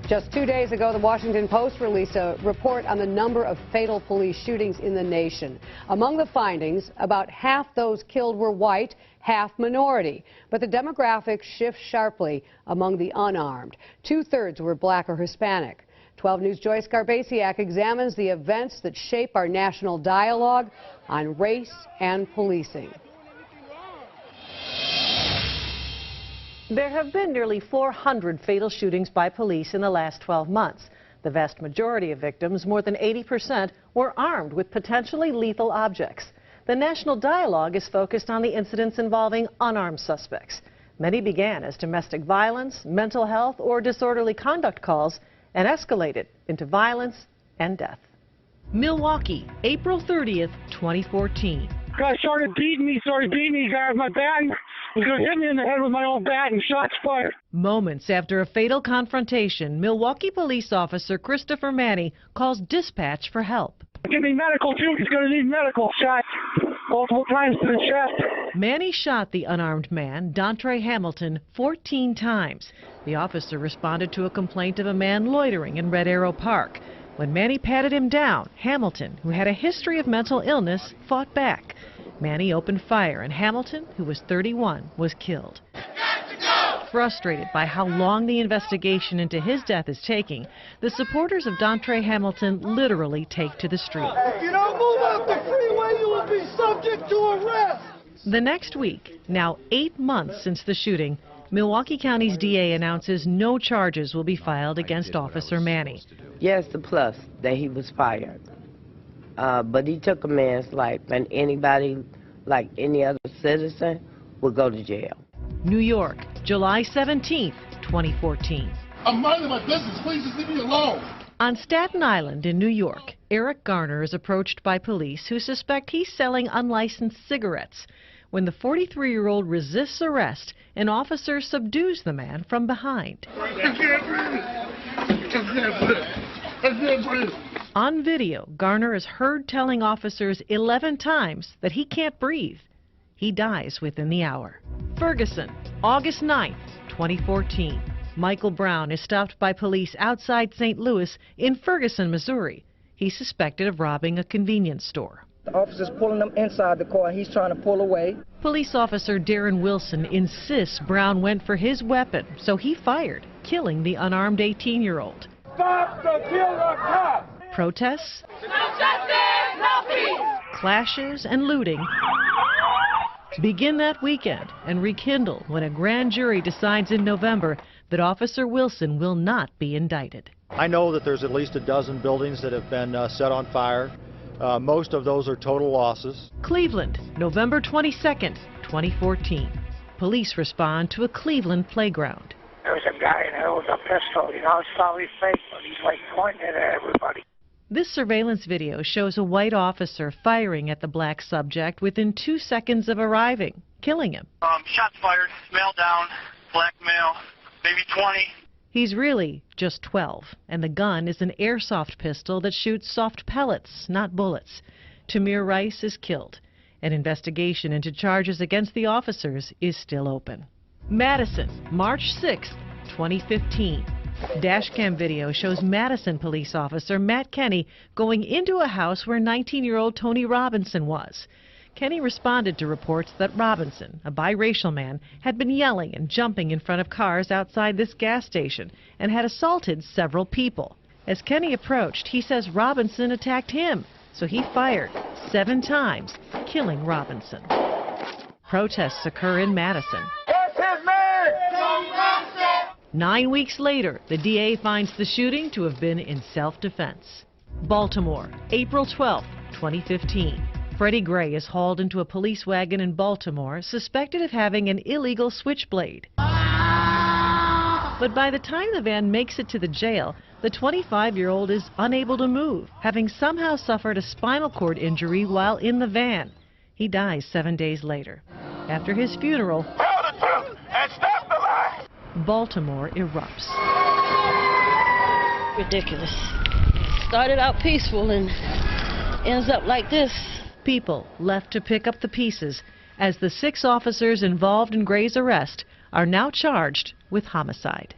Just 2 days ago, the Washington Post released a report on the number of fatal police shootings in the nation. Among the findings, about half those killed were white, half minority. But the demographics shift sharply among the unarmed. 2/3 were black or Hispanic. 12 News' Joyce Garbasiak examines the events that shape our national dialogue on race and policing. There have been nearly 400 fatal shootings by police in the last 12 months. The vast majority of victims, more than 80%, were armed with potentially lethal objects. The national dialogue is focused on the incidents involving unarmed suspects. Many began as domestic violence, mental health, or disorderly conduct calls and escalated into violence and death. Milwaukee, April 30th, 2014. Guy started beating me, grabbed my bat, and was going to hit me in the head with my own bat, and shots fired. Moments after a fatal confrontation, Milwaukee police officer Christopher Manny calls dispatch for help. Give me medical, too. He's going to need medical. Shot multiple times to the chest. Manny shot the unarmed man, Dontre Hamilton, 14 times. The officer responded to a complaint of a man loitering in Red Arrow Park. When Manny patted him down, Hamilton, who had a history of mental illness, fought back. Manny opened fire, and Hamilton, who was 31, was killed. Frustrated by how long the investigation into his death is taking, the supporters of Dontre Hamilton literally take to the street. If you don't move off the freeway, you will be subject to arrest. The next week, now 8 months since the shooting, Milwaukee County's DA announces no charges will be filed against Officer Manny. Yes, the plus that he was fired. But he took a man's life, and anybody, like any other citizen, would go to jail. New York, July 17th, 2014. I'm minding my business. Please just leave me alone. On Staten Island in New York, Eric Garner is approached by police who suspect he's selling unlicensed cigarettes. When the 43-year-old resists arrest, an officer subdues the man from behind. On video, Garner is heard telling officers 11 times that he can't breathe. He dies within the hour. Ferguson, August 9th, 2014. Michael Brown is stopped by police outside St. Louis in Ferguson, Missouri. He's suspected of robbing a convenience store. The officer's pulling him inside the car. He's trying to pull away. Police officer Darren Wilson insists Brown went for his weapon, so he fired, killing the unarmed 18-year-old. Stop the killer cop! Protests, No justice, no peace! clashes, and looting begin that weekend and rekindle when a grand jury decides in November that Officer Wilson will not be indicted. I know that there's at least a dozen buildings that have been set on fire. Most of those are total losses. Cleveland, November 22nd, 2014. Police respond to a Cleveland playground. There was a guy and there was a pistol, it's probably fake, but he's like pointing it at everybody. This surveillance video shows a white officer firing at the black subject within 2 seconds of arriving, killing him. Shots fired, male down, black male, maybe 20. He's really just 12, and the gun is an airsoft pistol that shoots soft pellets, not bullets. Tamir Rice is killed. An investigation into charges against the officers is still open. Madison, March 6, 2015. Dashcam video shows Madison police officer Matt Kenny going into a house where 19-year-old Tony Robinson was. Kenny responded to reports that Robinson, a biracial man, had been yelling and jumping in front of cars outside this gas station and had assaulted several people. As Kenny approached, he says Robinson attacked him, so he fired 7 times, killing Robinson. Protests occur in Madison. That's his man! 9 weeks later, the DA finds the shooting to have been in self-defense. Baltimore, April 12, 2015. Freddie Gray is hauled into a police wagon in Baltimore, suspected of having an illegal switchblade. But by the time the van makes it to the jail, the 25-year-old is unable to move, having somehow suffered a spinal cord injury while in the van. He dies 7 days later. After his funeral, Tell the truth and stop the lie! Baltimore erupts. Ridiculous. Started out peaceful and ends up like this. People left to pick up the pieces as the 6 officers involved in Gray's arrest are now charged with homicide.